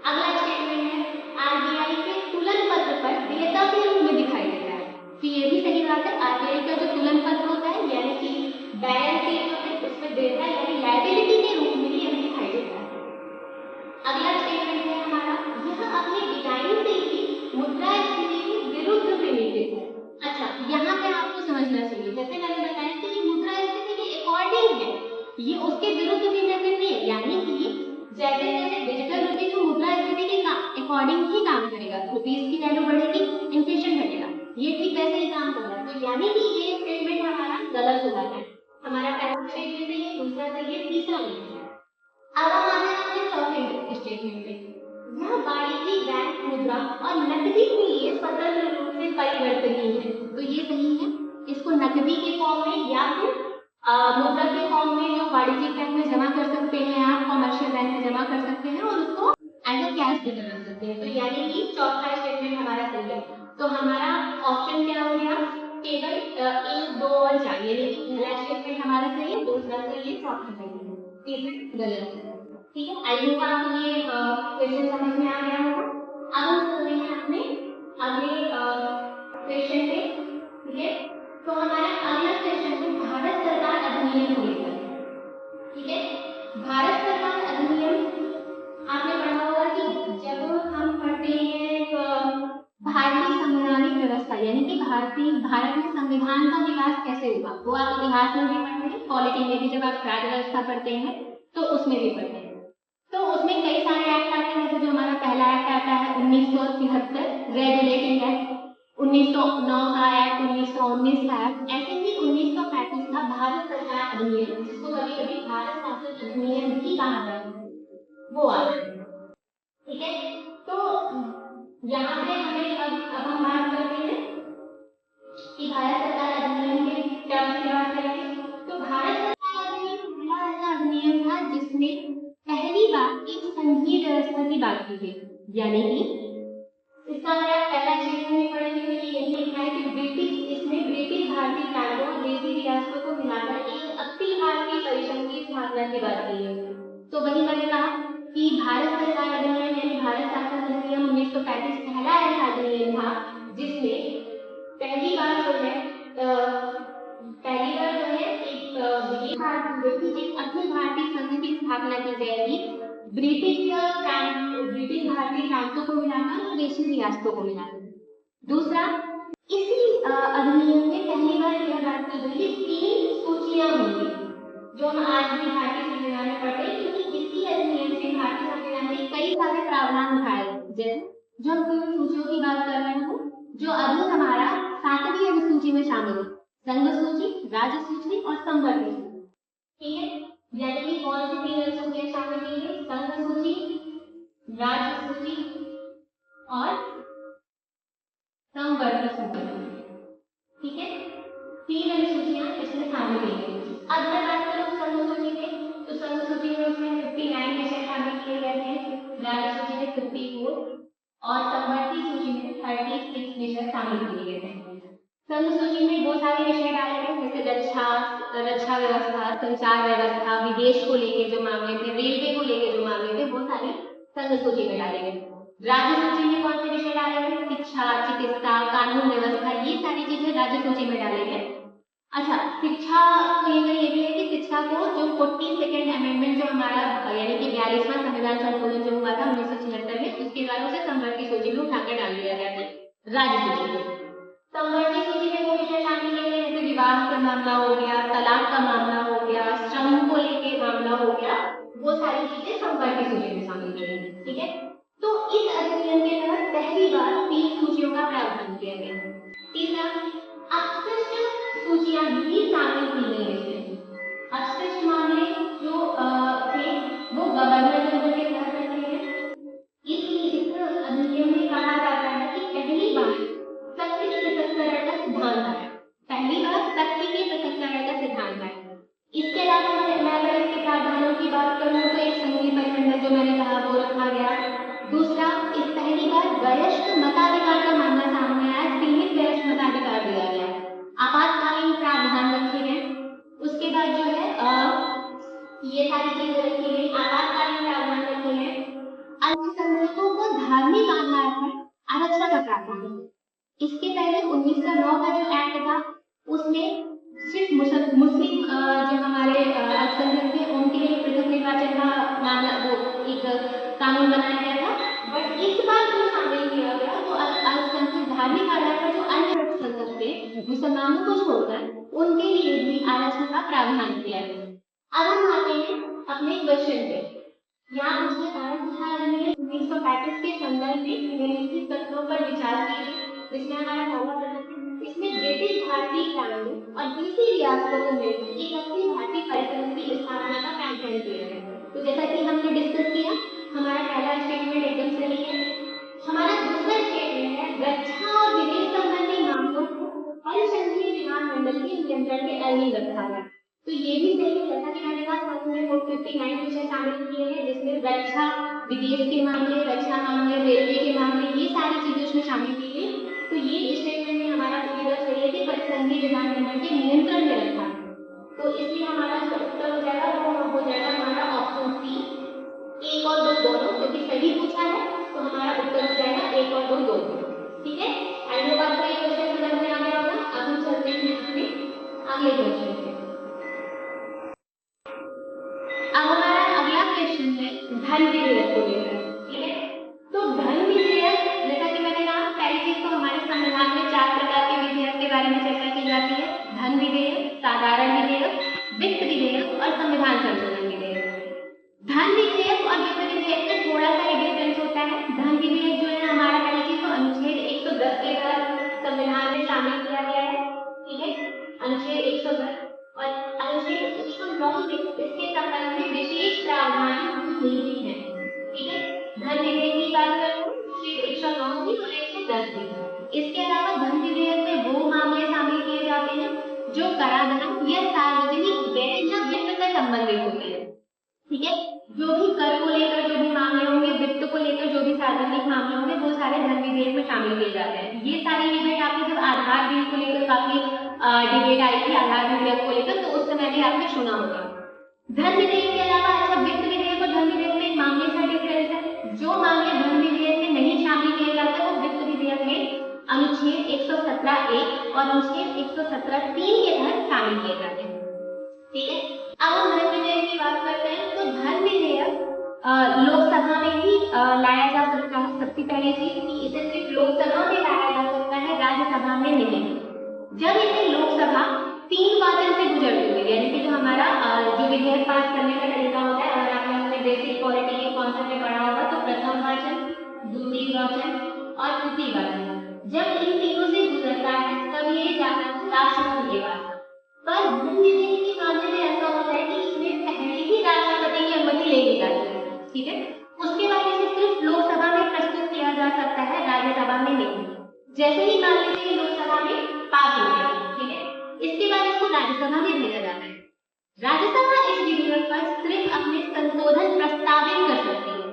अगला स्टेटमेंट है आरबीआई के तुलन पत्र पर देयता के रूप में दिखाई देता है। तो ये भी सही बात है, आरबीआई का जो तुलन पत्र होता है यानी कि बैलेंस शीट जो है उसमें देयता यानी लायबिलिटी के रूप में ही हमें दिखाई देता है। अगला स्टेटमेंट है हमारा, यह अपने डिजाइन से ही मुद्रास्फीति के विरुद्ध प्रेरित है। अच्छा, यहाँ पे आपको समझना चाहिए, जैसे मैंने बताया कि ये मुद्रास्फीति के अकॉर्डिंग है, ये उसके विरुद्ध प्रेरित नहीं है, यानी कि जैसे जैसे डिजिटल रुपीज मुद्रास्फीति के अकॉर्डिंग ही काम करेगा, रुपीज की वैल्यू बढ़ेगी, इन्फ्लेशन घटेगा, ये ठीक वैसे ही काम कर रहा है। तो यानी कि ये स्टेटमेंट हमारा गलत हो जाता है। हमारा पहला स्टेटमेंट है ये, दूसरा सही है, तीसरा नहीं है। अब हम आते हैं अपने चौथे स्टेटमेंट पे, यह वाणिज्यिक बैंक मुद्रा और नकदी के लिए स्वतंत्र रूप से परिवर्तनीय है। तो ये सही है, इसको नकदी के फॉर्म में या फिर मुद्रा के फॉर्म में जो वाणिज्यिक बैंक में जमा कर सकते हैं, आप कमर्शियल बैंक में जमा कर सकते हैं और उसको एज अ कैश भी कर सकते हैं। तो यानी कि चौथा स्टेटमेंट हमारा सही है। तो हमारा ऑप्शन क्या हो गया, केवल 1, 2 और 4, यानी कि पहला स्टेटमेंट हमारा सही है, दूसरा सही है, चौथा सही है, तीसरा गलत है। ठीक है, आई होप आपको ये क्वेश्चन समझ में आ गया होगा। अब हम चल रहे हैं अपने अगले क्वेश्चन पे। ठीक है, तो हमारा अगला क्वेश्चन है भारत सरकार अधिनियम को लेकर। ठीक है, भारत सरकार अधिनियम आपने पढ़ा होगा कि जब हम पढ़ते हैं भारतीय संवैधानिक व्यवस्था यानी कि भारत में संविधान का विकास कैसे हुआ, वो आप इतिहास में भी पढ़ते हैं, पॉलिटी में भी, जब आप राज्य व्यवस्था पढ़ते हैं तो उसमें भी पढ़ते हैं। तो उसमें कई सारे एक्ट आते हैं, जैसे जो हमारा पहला एक्ट आता है 1973 रेगुलेटिंग एक्ट, 1909 का एक्ट, 1919 का एक्ट, ऐसे ही 1935 का भारत सरकार अधिनियम, जिसको कभी कभी भारत शासन अधिनियम भी कहा जाता है, वो आता है। ठीक है, तो यहाँ पे हमें अब हम बात करते हैं कि भारत सरकार अधिनियम के टर्म्स की बात करेंगे। तो भारत सरकार अधिनियम पहला ऐसा अधिनियम था जिसमें पहली बार एक संघीय व्यवस्था की बात की गई, यानी कि इसका अगर आप पहला स्टेटमेंट में पढ़ेंगे तो ये यही लिखा है कि इसमें ब्रिटिश भारतीय प्रांतों और देशी रियासतों को मिलाकर एक अखिल भारतीय परिषद की स्थापना की बात की है। तो वही मैंने कहा कि भारत सरकार अधिनियम यानी भारत शासन अधिनियम 1935 पहला ऐसा अधिनियम था जिसमें पहली बार जो है एक अखिल भारतीय संघ की स्थापना की जाएगी, ब्रिटिश भारतीय प्रांतों को मिलाकर और देशी रियासतों को मिलाकर। दूसरा, इसी अधिनियम में पहली बार यह बात की गई 3 सूचियां होंगी, जो हम आज भी भारतीय संविधान में पढ़ते हैं, क्योंकि इसी अधिनियम से भारतीय संविधान में कई सारे प्रावधान उठाए, जैसे जो हम 3 सूचियों की बात कर रहे हैं, जो अभी हमारा 7वीं अनुसूची में शामिल है, संघ सूची, राज्य सूची और संवर्ग सूची। ठीक है, यानी कि कौन सी 3 अनुसूचियां शामिल की गई, संघ सूची, राज्य सूची और संवर्ग सूची। ठीक है, 3 अनुसूचियां इसमें शामिल की गई। अब मैं बात करूं संघ सूची में, तो संघ सूची में उसमें 59 विषय शामिल किए गए हैं, राज्य सूची में 54 और संवर्ग सूची में 36 विषय शामिल किए गए हैं। संघ सूची में बहुत सारे विषय डाले गए, जैसे रक्षा व्यवस्था, संचार व्यवस्था, विदेश को लेके जो मामले थे, रेलवे को लेके जो मामले थे, वो सारे संघ सूची में डाले गए। राज्य सूची में कौन से विषय डाले गए, शिक्षा, चिकित्सा, कानून व्यवस्था, ये सारी चीजें राज्य सूची में डाले गए। अच्छा, शिक्षा को लेकर ये भी है कि शिक्षा को जो 42nd अमेंडमेंट जो हमारा यानी कि 42वां संविधान संशोधन जो हुआ था 1976 में, उसके द्वारा उसे संवर्ग की सूची में उठाकर डाल दिया गया था राज्य सूची में। संवर्ग की सूची में वो विषय शामिल किए गए जैसे विवाह का मामला हो गया, तलाक का मामला हो गया, श्रम को लेके मामला हो गया, वो सारी चीजें संवर्ग की सूची में शामिल की गई। ठीक है, तो इस अधिनियम के तहत पहली बार 3 सूचियों का प्रावधान किया गया। तीसरा, अस्पष्ट सूचियां भी शामिल की गई हैं। अस्पष्ट मामले जो थे वो गवर्नर जनरल के तहत रखे हैं। इस अधिनियम में कहा जाता है कि पहली बार शक्ति के पृथक्करण का सिद्धांत आया, पहली बार शक्ति के पृथक्करण का सिद्धांत आया। इसके अलावा मैं अगर इसके प्रावधानों की बात करूं तो एक संघीय परिमंडल जो मैंने कहा वो रखा गया। दूसरा, इस पहली बार वयस्क मताधिकार का मामला सामने आया, सीमित वयस्क मताधिकार दिया गया, आपातकालीन प्रावधान रखे गए। उसके बाद जो है ये सारी चीजें रखी गई, आपातकालीन प्रावधान रखे गए, अल्पसंख्यकों इसके पहले 1909 का जो एक्ट था उसमें सिर्फ मुस्लिम जो हमारे अल्पसंख्यक थे उनके लिए पृथक निर्वाचन का मामला वो एक कानून बनाया गया था। बट इस बार जो शामिल किया गया वो अल्पसंख्यक धार्मिक आधार पर जो अन्य अल्पसंख्यक थे मुसलमानों को छोड़कर उनके लिए भी आरक्षण का प्रावधान किया गया। अब हम आते हैं अपने क्वेश्चन पे। यहाँ मुझे भारत विधान अधिनियम 1935 के संदर्भ में निम्नलिखित तथ्यों पर विचार कीजिए। इसमें हमारा पहला प्रश्न है, इसमें ब्रिटिश भारतीय क्रांति और दूसरी रियासतों को मिलकर एक अखिल भारतीय परिसंघ की स्थापना का प्रावधान किया गया। तो जैसा कि हमने डिस्कस किया, हमारा पहला स्टेटमेंट एकदम सही है। हमारा दूसरा स्टेटमेंट है, रक्षा और विदेश संबंधी मामलों को परिसंघीय विधानमंडल के नियंत्रण के अधीन रखा गया। तो ये भी सही है, जैसा कि मैंने कहा सन में 459 विषय शामिल किए हैं जिसमें रक्षा, विदेश के मामले, रक्षा मामले, रेलवे के मामले, ये सारी चीजें उसमें शामिल की गई। तो ये स्टेटमेंट में हमारा पूरी तरह सही है कि परिसंघीय विधानमंडल के नियंत्रण में रखा है। तो इसलिए हमारा जो उत्तर हो जाएगा वो हो जाएगा हमारा ऑप्शन सी, 1 और 2 दोनों, क्योंकि सही पूछा है तो हमारा उत्तर हो जाएगा 1 और 2 दोनों। ठीक है, आई होप आपको ये क्वेश्चन समझ में आ गया होगा। अब हम चलते हैं अपने अगले क्वेश्चन पे। अब हमारा अगला क्वेश्चन है धन विधेयक को लेकर। ठीक है, तो धन विधेयक, जैसा कि मैंने कहा पहली चीज तो हमारे संविधान में 4 प्रकार के विधेयक के बारे में चर्चा की जाती है, धन विधेयक, साधारण विधेयक, वित्त विधेयक और संविधान संशोधन विधेयक। धन विधेयक और वित्त विधेयक में थोड़ा सा डिफरेंस होता है। धन विधेयक जो है हमारा पहली चीज तो अनुच्छेद 110 के तहत संविधान में शामिल किया गया है। ठीक है, अनुच्छेद 110 और अनुच्छेद 109 में इसके संबंध में विशेष प्रावधान नहीं है। ठीक है, धन विधेयक की बात करूं अनुच्छेद 109 की और 110 की। इसके अलावा धन विधेयक में वो मामले शामिल किए जाते हैं जो कराधान या सार्वजनिक व्यय या वित्त से संबंधित होते हैं। ठीक है, जो भी कर को लेकर जो भी मामले होंगे, वित्त को लेकर जो भी सार्वजनिक मामले होंगे, वो सारे धन विधेयक में शामिल किए जाते हैं। ये सारी डिबेट आपने जब आधार बिल को लेकर काफी डिबेट आई थी आधार विधेयक को लेकर, तो उस समय भी आपने सुना होगा। धन विधेयक के अलावा अच्छा वित्त विधेयक और धन विधेयक में एक मामले का डिफरेंस है। जो मामले धन विधेयक में नहीं शामिल किए जाते वो वित्त विधेयक में अनुच्छेद 117(1) और अनुच्छेद 117(3) के तहत शामिल किए जाते हैं। ठीक है, अब हम धन विधेयक की बात करते हैं। तो धन विधेयक लोकसभा में ही लाया जा सकता है। सबसे पहली चीज कि इसे सिर्फ लोकसभा में लाया जा सकता है, राज्यसभा में नहीं। जब इसे लोकसभा 3 वाचन से गुजरती है, यानी कि जो हमारा जो विधेयक पास करने का तरीका होता है, अगर आपने अपने बेसिक पॉलिटी के कॉन्सेप्ट में पढ़ा होगा तो प्रथम वाचन, द्वितीय वाचन और तृतीय वाचन, जब इन तीनों से गुजरता है तब ये जाता है राष्ट्रपति के पास। पर धन विधेयक के मामले में ऐसा होता है कि इसमें पहले ही राष्ट्रपति की अनुमति ले ली जाती है। ठीक है, उसके बाद इसे सिर्फ लोकसभा में प्रस्तुत किया जा सकता है, राज्यसभा में नहीं। जैसे ही मान लीजिए लोकसभा में पास हो गया, ठीक है, इसके बाद इसको राज्यसभा में भेजा जाता है। राज्यसभा इस विधेयक पर सिर्फ अपने संशोधन प्रस्तावित कर सकती है,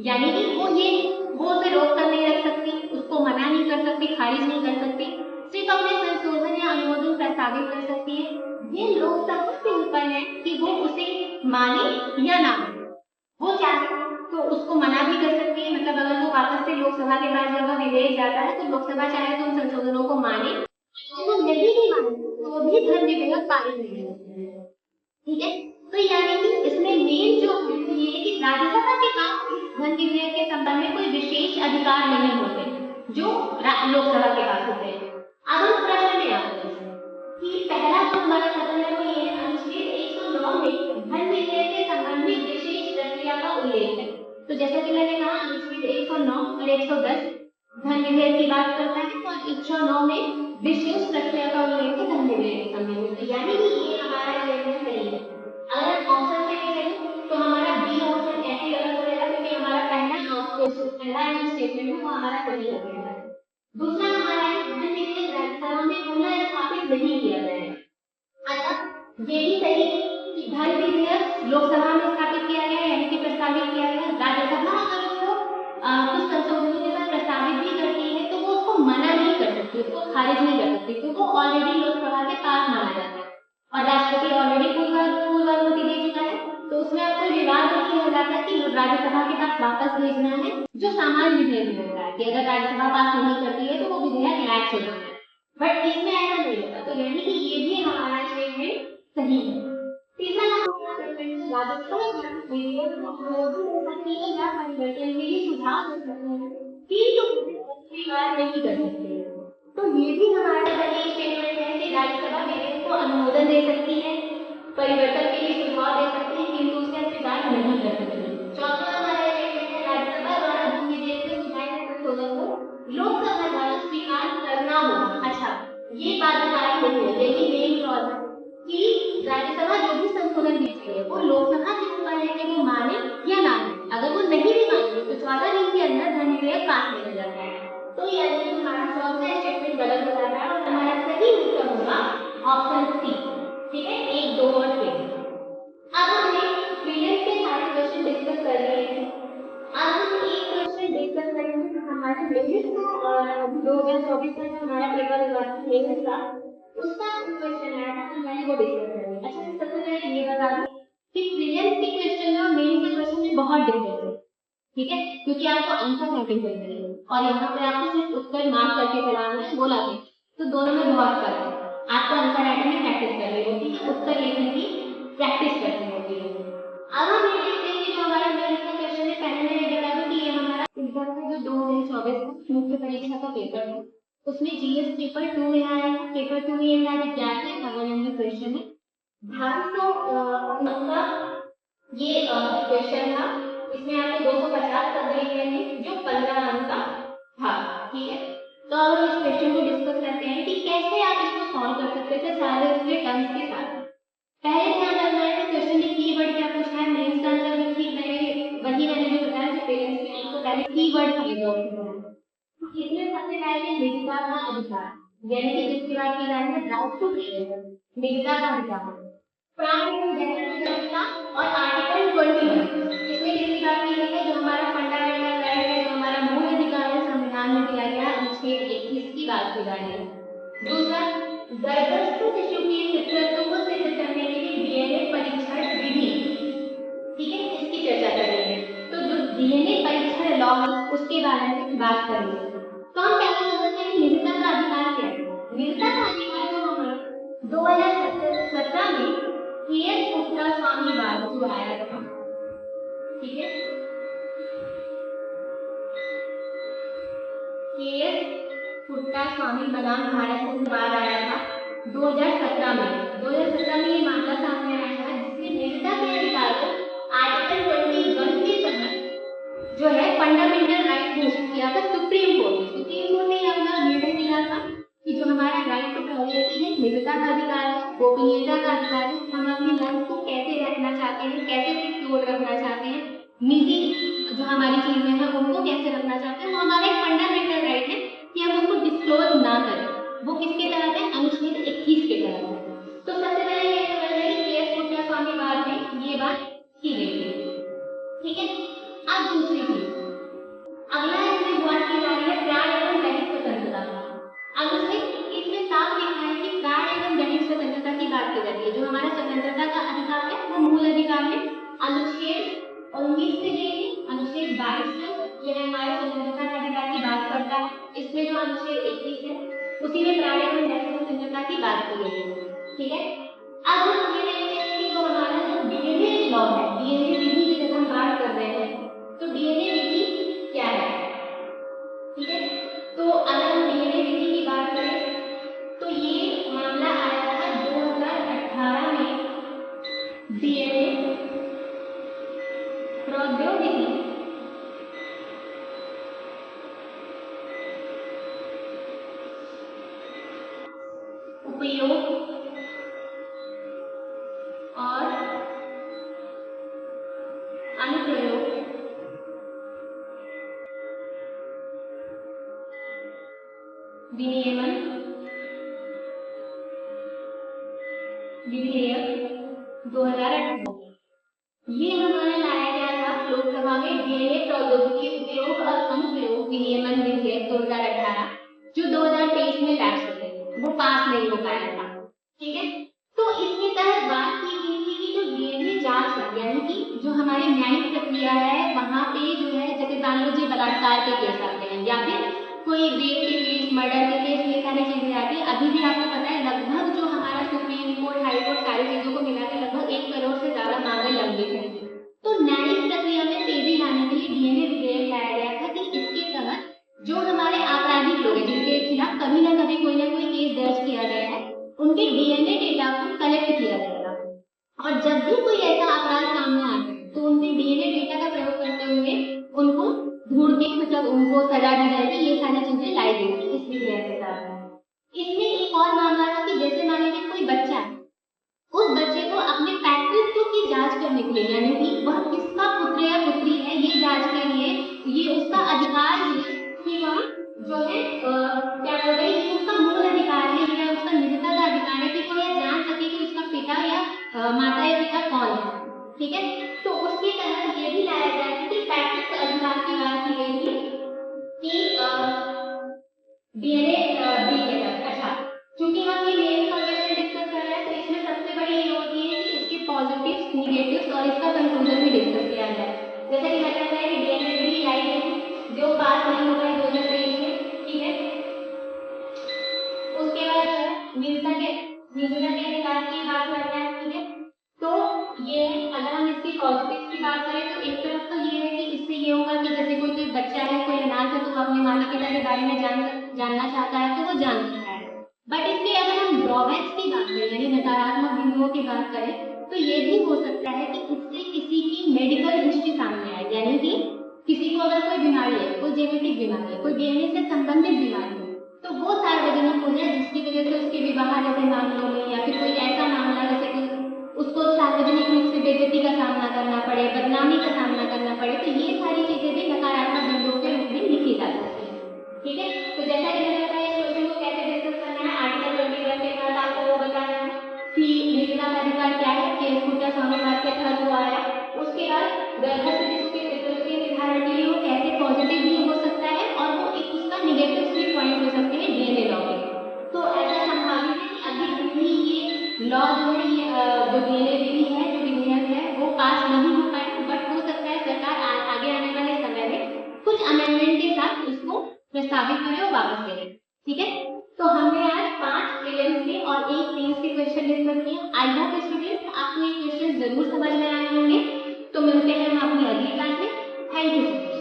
यानी कि वो उसे रोक कर नहीं रख सकती, उसको मना नहीं कर सकती, खारिज नहीं कर सकती, सिर्फ अपने संशोधन या अनुमोदन प्रस्तावित कर सकती है। ये लोकसभा के ऊपर है कि वो उसे माने या ना माने। वो चाहे तो उसको मना भी कर सकती है, मतलब अगर वो वापस से लोकसभा के पास जब वो विधेयक जाता है तो लोकसभा चाहे तो उन संशोधनों को माने, वो नहीं भी माने तो भी धन विधेयक पारित नहीं होता है। ठीक है, तो यानी कि इसमें मेन जो ये है कि राज्यसभा के पास इस धन विधेयक के संबंध में कोई विशेष अधिकार नहीं होते जो लोकसभा के पास होते हैं। अब हम प्रश्न में आते हैं कि पहला जो हमारा कथन है वो ये है, अनुच्छेद 109 में धन विधेयक के संबंध में विशेष प्रक्रिया का उल्लेख है। तो जैसा कि मैंने कहा अनुच्छेद 109 और 110 धन विधेयक की बात करता है और 109 में विशेष प्रक्रिया का उल्लेख है धन विधेयक के संबंध में, यानी कि ये हमारा स्टेटमेंट सही है। अगर ऑप्शन से भी चले तो हमारा बी ऑप्शन ऐसे गलत हो जाएगा क्योंकि हमारा पहला जो स्टेटमेंट है वो हमारा सही हो गया है। दूसरा हमारा है धन विधेयक राज्यसभा में पुनः स्थापित नहीं किया जाएगा। अच्छा, ये भी सही है कि धन विधेयक लोकसभा में स्थापित किया गया, यानी कि प्रस्तावित किया गया। राज्यसभा अगर उसको कुछ संशोधनों के साथ प्रस्तावित भी करती है तो वो उसको मना नहीं कर सकती, उसको खारिज नहीं कर सकती, क्योंकि वो ऑलरेडी लोकसभा के पास माना जाता है और राष्ट्रपति ऑलरेडी पूर्व अनुमति दे चुका है, तो उसमें अब कोई विवाद नहीं है हो जाता है कि राज्यसभा के पास वापस भेजना है, जो सामान्य विधेयक में होता है कि अगर राज्यसभा पास नहीं करती है तो वो विधेयक लैप्स हो जाता है, बट इसमें ऐसा नहीं होता। तो यानी कि ये भी हमारा स्टेटमेंट सही है। तीसरा हमारा स्टेटमेंट राज्यसभा विधेयक को अनुमोदन दे सकती है या परिवर्तन के लिए सुझाव दे सकती है, किंतु स्वीकार नहीं कर सकती। तो ये भी हमारा सही स्टेटमेंट है कि राज्यसभा विधेयक को अनुमोदन दे सकती है, परिवर्तन के लिए सुझाव दे सकती है, किंतु उसका स्वीकार नहीं कर सकती। चौथा हमारा स्टेटमेंट है राज्यसभा द्वारा विधेयक में सुझाए गए संशोधन को लोकसभा द्वारा स्वीकार करना होगा। अच्छा, ये बाध्यकारी नहीं है, यही मेन क्लॉज है कि राज्यसभा जो भी संशोधन भेजती है वो लोकसभा के ऊपर है कि वो माने या ना माने। अगर वो नहीं भी मानेगी तो 14 दिन के अंदर धन विधेयक पास नहीं हो जाता है। तो यानी कि हमारा चौथा स्टेटमेंट गलत हो जाता है और हमारा सही उत्तर होगा ऑप्शन सी। ठीक है, 1, 2 और 3। अब हमने प्रीवियस के सारे क्वेश्चन डिस्कस कर लिए हैं। अब हम एक क्वेश्चन डिस्कस करेंगे जो हमारे मेंस का 2024 का जो हमारा पेपर हुआ था मेंस का, उसका क्वेश्चन आया था, तो मैंने वो डिस्कस करेंगे। अच्छा, सबसे पहले ये बता दूं कि प्रीवियस के क्वेश्चन और मेंस के क्वेश्चन में बहुत डिफरेंस है। ठीक है, क्योंकि आपको आंसर मैपिंग करनी है और यहाँ पे आपको सिर्फ उत्तर मार्क करके चलाना है बोला है, तो दोनों में बहुत फर्क है। आपको आंसर राइटिंग में प्रैक्टिस करनी होती है, उत्तर लिखने की प्रैक्टिस करनी होती है। अब हम ये देखते हैं कि जो हमारा मेंस का क्वेश्चन है, पहले मैं ये बता दूं कि ये हमारा एग्जाम का जो 2024 का मुख्य परीक्षा का पेपर है, उसमें जीएस पेपर 2 में आएगा। पेपर 2 में ये विज्ञान के नवानवे क्वेश्चन है। ध्यान से उनका ये क्वेश्चन था, इसमें आपको 250 पद दिए हैं जो 15 अंक का था। ठीक है, तो अब हम इस क्वेश्चन को डिस्कस करते हैं कि कैसे आप इसको सॉल्व कर सकते थे सारे उसके टर्म्स के साथ। पहले ध्यान रखना है कि क्वेश्चन में कीवर्ड क्या पूछा है। मेंस का आंसर भी ठीक मैंने जो बताया कि पेरेंट्स के नाम को पहले कीवर्ड खरीदो। इसमें सबसे पहले निजता का अधिकार, यानी कि जिसकी बात की जा रही है राइट टू निजता का अधिकार, प्राइम और आर्टिकल 21 इसमें किसकी बात की गई है, जो हमारा फंडामेंटल राइट है, जो हमारा मूल अधिकार है, संविधान में दिया गया है, अनुच्छेद 21 की बात की जा रही है। दूसरा, गर्भस्थ शिशु की शिक्षितत्व को सिद्ध करने के लिए डीएनए परीक्षण विधि, ठीक है, इसकी चर्चा करेंगे। तो जो डीएनए परीक्षण लॉ है उसके बारे में बात करेंगे। तो हम पहले समझते हैं निजता का अधिकार क्या है। निजता का अधिकार जो हमारा 2017 में केएस पुट्टा स्वामीवाद जो आया था, ठीक है, केएस पुट्टा स्वामी बनाम भारत संघवाद आया था 2017 में। 2017 में ये मामला सामने आया था जिसमें निजता के अधिकार को आर्टिकल 21 के तहत जो है फंडामेंटल राइट घोषित किया था सुप्रीम कोर्ट ने। सुप्रीम कोर्ट ने अपना निर्णय दिया था कि जो हमारा राइट टू प्राइवेसी है, निजता का अधिकार है, गोपनीयता का अधिकार है, हम अपनी लाइफ को कैसे रखना चाहते हैं, कैसे सिक्योर रखना चाहते हैं, निजी जो हमारी चीजें हैं उनको कैसे रखना चाहते हैं, वो हमारा एक फंडामेंटल राइट है कि हम उसको डिस्क्लोज ना करें। वो किसके तहत है, अनुच्छेद 21 के तहत है। तो सबसे पहले ये समझना कि केएस पुट्टा स्वामीवाद में ये बात की गई थी। ठीक है, अब दूसरी चीज, अगला इसमें बात की जा रही है प्राण एवं दैहिक स्वतंत्रता। अब इसमें साफ लिखा है कि प्राण एवं दैहिक स्वतंत्रता की बात की जाती है। जो हमारा स्वतंत्रता का अधिकार है वो मूल अधिकार है, अनुच्छेद 19 से लेकर अनुच्छेद 22 तक जो है हमारे स्वतंत्रता का अधिकार की बात करता है। इसमें जो अनुच्छेद 21 है उसी में प्राण एवं दैहिक स्वतंत्रता की बात की गई है। ठीक है, अब हम ये देखते हैं कि जो हमारा जो डीएनए लॉ है, डीएनए विधि की जब हम बात कर रहे हैं तो डीएनए विधि क्या है। ठीक है, तो अगर हम डीएनए विधि की बात करें तो ये मामला आया था 2018 में डीएनए प्रौद्योगिकी उपयोग और अनुप्रयोग विनियमन विधेयक 2018 ये हमारा लाया गया था लोकसभा में। डीएनए प्रौद्योगिकी उपयोग और अनुप्रयोग विनियमन विधेयक 2018 जो 2023 में लैप्स हो गए, वो पास नहीं हो पाया था। ठीक है, तो इसके तहत बात की गई थी कि जो डीएनए जांच है, यानी कि जो हमारी न्यायिक प्रक्रिया है वहाँ पे जो है, जैसे मान लो जी बलात्कार के केस आते हैं या फिर कोई रेप के केस, मर्डर के केस, ये सारी चीजें आती है। अभी भी आपको पता है लगभग जो हमारा सुप्रीम कोर्ट, हाई कोर्ट, सारी चीजों को मिला के लगभग 1 करोड़ से ज्यादा मामले लंबित हैं। तो न्यायिक प्रक्रिया में तेजी लाने के लिए डीएनए विधेयक लाया गया था कि इसके तहत जो हमारे आपराधिक लोग हैं जिनके खिलाफ कभी ना कभी कोई ना कोई केस दर्ज किया गया है, उनके डीएनए डेटा को कलेक्ट किया जाएगा और जब भी कोई ऐसा अपराध सामने आता है तो उनके डीएनए डेटा का प्रयोग करते हुए उनको ढूंढ के मतलब उनको सजा दी जाएगी। ये सारी चीजें लाई गई थी इस विधेयक के तहत। इसमें एक और मामला था कि जैसे मान लीजिए कोई बच्चा है, उस बच्चे को अपने पैतृत्व की जांच करने के लिए, यानी कि वह किसका पुत्र या पुत्री है, ये जांच के लिए ये उसका अधिकार है कि वह जो है क्या बोल रहे हैं, ये उसका मूल अधिकार है या उसका निजता का अधिकार है कि कोई यह जान सके कि उसका पिता या माता या पिता कौन है। ठीक है, तो उसके तहत ये भी लाया गया है कि पैतृत्व अधिकार की बात की गई थी कि डीएनए दी के तहत। अच्छा, क्योंकि हम ये मेन कन्वेंशन डिस्कस कर रहे हैं तो इसमें सबसे बड़ी ये होती है कि इसके पॉजिटिव्स, नेगेटिव्स और इसका कंक्लूजन भी डिस्कस किया जाए। जैसा कि मैंने बताया कि डीएनए भी लाई गई थी जो पास नहीं हुआ है 2023 में। ठीक है, उसके बाद जो है निजता के अधिकार की बात करते हैं। ठीक है, तो ये अगर हम इसकी पॉजिटिव्स की बात करें तो एक तरफ तो ये है कि इससे ये होगा कि जैसे कोई बच्चा है, कोई अनाथ है, तो वो अपने माता पिता के बारे में जानना चाहता है तो वो जान सकता है। बट इसके अगर हम ड्रॉबैक्स की बात करें यानी नकारात्मक बिंदुओं की बात करें तो ये भी हो सकता है कि इससे किसी की मेडिकल हिस्ट्री सामने आए, यानी कि किसी को अगर कोई बीमारी है, कोई जेनेटिक बीमारी है, कोई डीएनए से संबंधित बीमारी है, तो वो सार्वजनिक हो जाए जिसकी वजह से उसके विवाह जैसे मामलों में या फिर कोई ऐसा मामला जैसे कि उसको सार्वजनिक रूप से बेइज्जती का सामना करना पड़े, बदनामी का सामना करना पड़े, तो ये सारी चीजें भी नकारात्मक बिंदुओं के रूप में लिखी जा सकती है। ठीक है, तो जैसा कि मैंने बताया इस क्वेश्चन को कैसे डिस्कस करना है, आर्टिकल 21 के तहत आपको वो बताना है कि निजता का अधिकार क्या है, केस खुटा स्वामित्व के तहत वो आया। उसके बाद गर्भस्थ शिशु के पितृत्व के निर्धारण के लिए वो कैसे पॉजिटिव भी हो सकता है और वो एक उसका निगेटिव भी पॉइंट हो सकते हैं डीएनए लॉ के। तो ऐसा संभावित है कि अभी भी ये लॉ जो है, ये जो डीएनए विधि है, जो विधेयक है, वो पास नहीं हो पाया, बट हो सकता है सरकार आगे आने वाले समय में कुछ अमेंडमेंट के साथ उसको प्रस्तावित करे और वापस ले। ठीक है, तो हमने आज 5 प्रीलिम्स के और 1 मेंस के क्वेश्चन डिस्कस किए। आई होप स्टूडेंट्स आपको ये क्वेश्चन जरूर समझ में आए होंगे। तो मिलते हैं हम अपनी अगली क्लास में। Thank you.